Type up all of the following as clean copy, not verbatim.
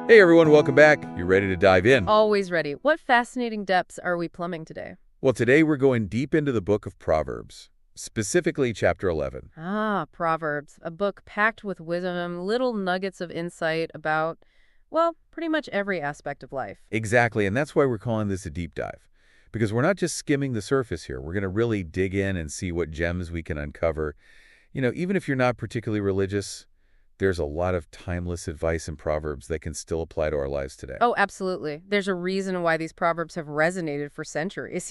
Hey everyone, welcome back. You ready to dive in? Always ready. What fascinating depths are we plumbing today? Well, today we're going deep into the book of Proverbs, specifically chapter 11. Proverbs, a book packed with wisdom, little nuggets of insight about, well, pretty much every aspect of life. Exactly, and that's why we're calling this a deep dive. Because we're not just skimming the surface here. We're going to really dig in and see what gems we can uncover. Even if you're not particularly religious, there's a lot of timeless advice in Proverbs that can still apply to our lives today. Oh, absolutely. There's a reason why these proverbs have resonated for centuries.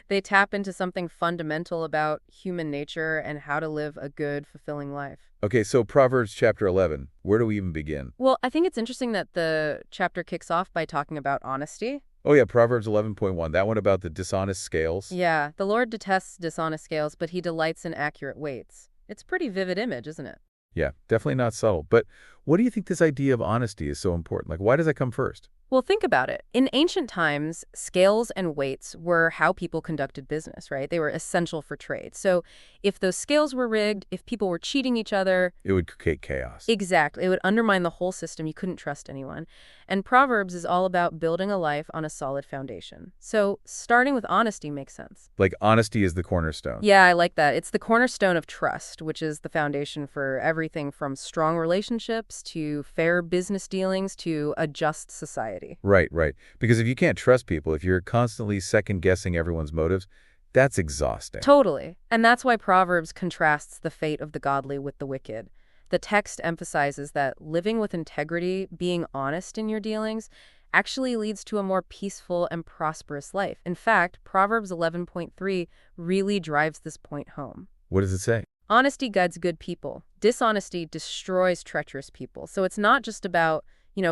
They tap into something fundamental about human nature and how to live a good, fulfilling life. Okay, so Proverbs chapter 11, where do we even begin? Well, I think it's interesting that the chapter kicks off by talking about honesty. Oh yeah, Proverbs 11.1, that one about the dishonest scales. Yeah, the Lord detests dishonest scales, but he delights in accurate weights. It's a pretty vivid image, isn't it? Yeah, definitely not subtle. But what do you think this idea of honesty is so important? Like, why does that come first? Well, think about it. In ancient times, scales and weights were how people conducted business, right? They were essential for trade. So if those scales were rigged, if people were cheating each other, It would create chaos. exactly, it would undermine the whole system. You couldn't trust anyone. And Proverbs is all about building a life on a solid foundation. So starting with honesty makes sense. Like, honesty is the cornerstone. Yeah, I like that. It's the cornerstone of trust, which is the foundation for everything from strong relationships to fair business dealings to a just society. Right, right. Because if you can't trust people, if you're constantly second-guessing everyone's motives, that's exhausting. Totally. And that's why Proverbs contrasts the fate of the godly with the wicked. The text emphasizes that living with integrity, being honest in your dealings, actually leads to a more peaceful and prosperous life. In fact, Proverbs 11.3 really drives this point home. What does it say? Honesty guides good people. Dishonesty destroys treacherous people. So it's not just about,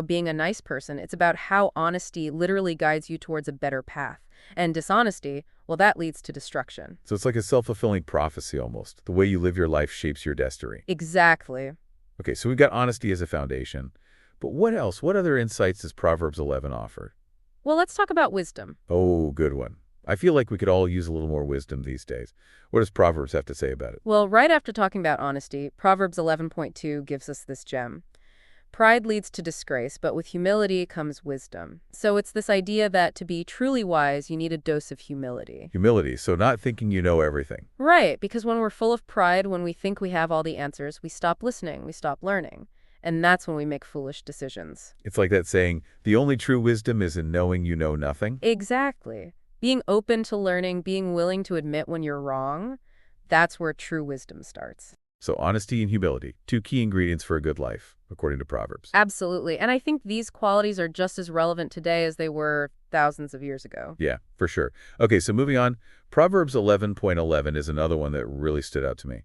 being a nice person. It's about how honesty literally guides you towards a better path. And dishonesty, well, that leads to destruction. So it's like a self-fulfilling prophecy almost. The way you live your life shapes your destiny. Exactly. Okay, so we've got honesty as a foundation. But what else? What other insights does Proverbs 11 offer? Well, let's talk about wisdom. Oh, good one. I feel like we could all use a little more wisdom these days. What does Proverbs have to say about it? Well, right after talking about honesty, Proverbs 11.2 gives us this gem. Pride leads to disgrace, but with humility comes wisdom. So it's this idea that to be truly wise, you need a dose of humility. Humility, so not thinking you know everything. Right, because when we're full of pride, when we think we have all the answers, we stop listening, we stop learning. And that's when we make foolish decisions. It's like that saying, the only true wisdom is in knowing you know nothing. Exactly. Being open to learning, being willing to admit when you're wrong, that's where true wisdom starts. So honesty and humility, two key ingredients for a good life, according to Proverbs. Absolutely. And I think these qualities are just as relevant today as they were thousands of years ago. Yeah, for sure. Okay, so moving on, Proverbs 11.11 is another one that really stood out to me.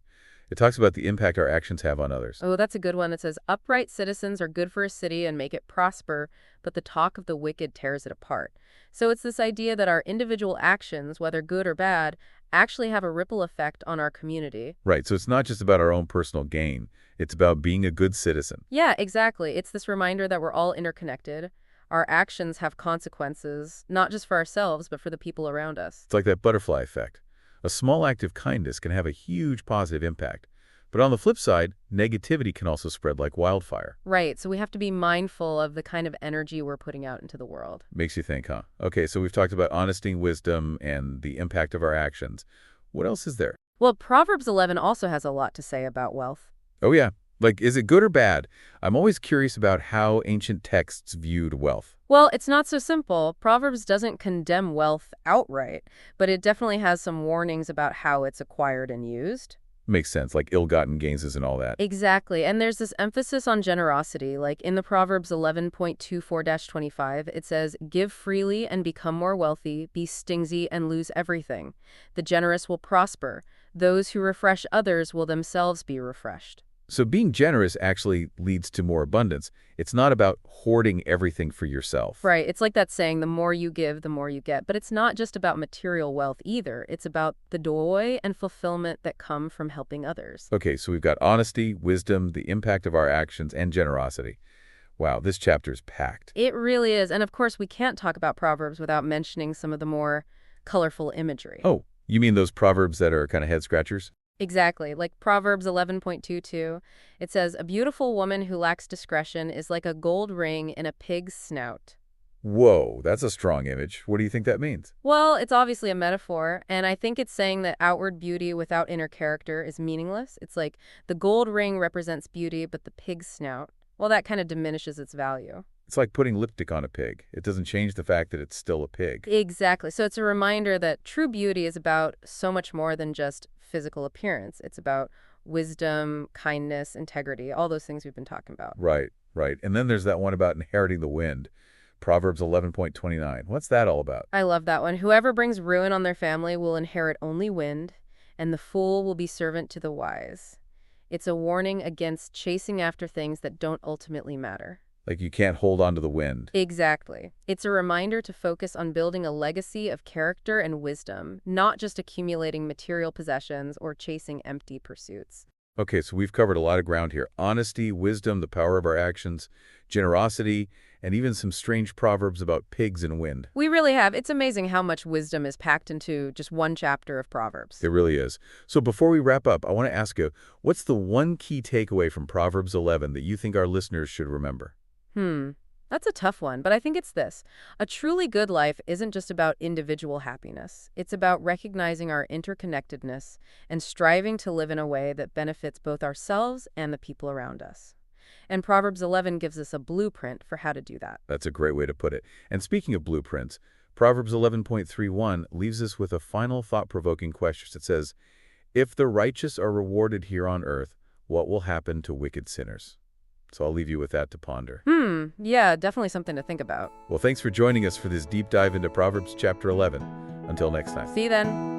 It talks about the impact our actions have on others. Oh, that's a good one that says, upright citizens are good for a city and make it prosper, but the talk of the wicked tears it apart. So it's this idea that our individual actions, whether good or bad, actually have a ripple effect on our community. Right, so it's not just about our own personal gain. It's about being a good citizen. Yeah, exactly. It's this reminder that we're all interconnected. Our actions have consequences, not just for ourselves, but for the people around us. It's like that butterfly effect. A small act of kindness can have a huge positive impact. But on the flip side, negativity can also spread like wildfire. Right, so we have to be mindful of the kind of energy we're putting out into the world. Makes you think, huh? Okay, so we've talked about honesty, wisdom, and the impact of our actions. What else is there? Well, Proverbs 11 also has a lot to say about wealth. Oh yeah, like is it good or bad? I'm always curious about how ancient texts viewed wealth. Well, it's not so simple. Proverbs doesn't condemn wealth outright, but it definitely has some warnings about how it's acquired and used. Makes sense, like ill-gotten gains and all that. Exactly, and there's this emphasis on generosity. Like in the Proverbs 11.24-25, it says, give freely and become more wealthy, be stingy and lose everything. The generous will prosper. Those who refresh others will themselves be refreshed. So being generous actually leads to more abundance. It's not about hoarding everything for yourself. Right, it's like that saying, the more you give, the more you get. But it's not just about material wealth either. It's about the joy and fulfillment that come from helping others. Okay, so we've got honesty, wisdom, the impact of our actions, and generosity. Wow, this chapter's packed. It really is. And of course, we can't talk about Proverbs without mentioning some of the more colorful imagery. Oh, you mean those proverbs that are kind of head scratchers? Exactly. Like Proverbs 11.22, it says, "A beautiful woman who lacks discretion is like a gold ring in a pig's snout." Whoa, that's a strong image. What do you think that means? Well, it's obviously a metaphor, and I think it's saying that outward beauty without inner character is meaningless. It's like the gold ring represents beauty, but the pig's snout, well, that kind of diminishes its value. It's like putting lipstick on a pig. It doesn't change the fact that it's still a pig. Exactly. So it's a reminder that true beauty is about so much more than just physical appearance. It's about wisdom, kindness, integrity, all those things we've been talking about. Right, right. And then there's that one about inheriting the wind. Proverbs 11.29. What's that all about? I love that one. Whoever brings ruin on their family will inherit only wind, and the fool will be servant to the wise. It's a warning against chasing after things that don't ultimately matter. Like you can't hold on to the wind. Exactly. It's a reminder to focus on building a legacy of character and wisdom, not just accumulating material possessions or chasing empty pursuits. Okay, so we've covered a lot of ground here. Honesty, wisdom, the power of our actions, generosity, and even some strange proverbs about pigs and wind. We really have. It's amazing how much wisdom is packed into just one chapter of Proverbs. It really is. So before we wrap up, I want to ask you, what's the one key takeaway from Proverbs 11 that you think our listeners should remember? That's a tough one, but I think it's this. A truly good life isn't just about individual happiness. It's about recognizing our interconnectedness and striving to live in a way that benefits both ourselves and the people around us. And Proverbs 11 gives us a blueprint for how to do that. That's a great way to put it. And speaking of blueprints, Proverbs 11.31 leaves us with a final thought-provoking question. It says, "If the righteous are rewarded here on earth, what will happen to wicked sinners?" So I'll leave you with that to ponder. Yeah, definitely something to think about. Well, thanks for joining us for this deep dive into Proverbs chapter 11. Until next time. See you then.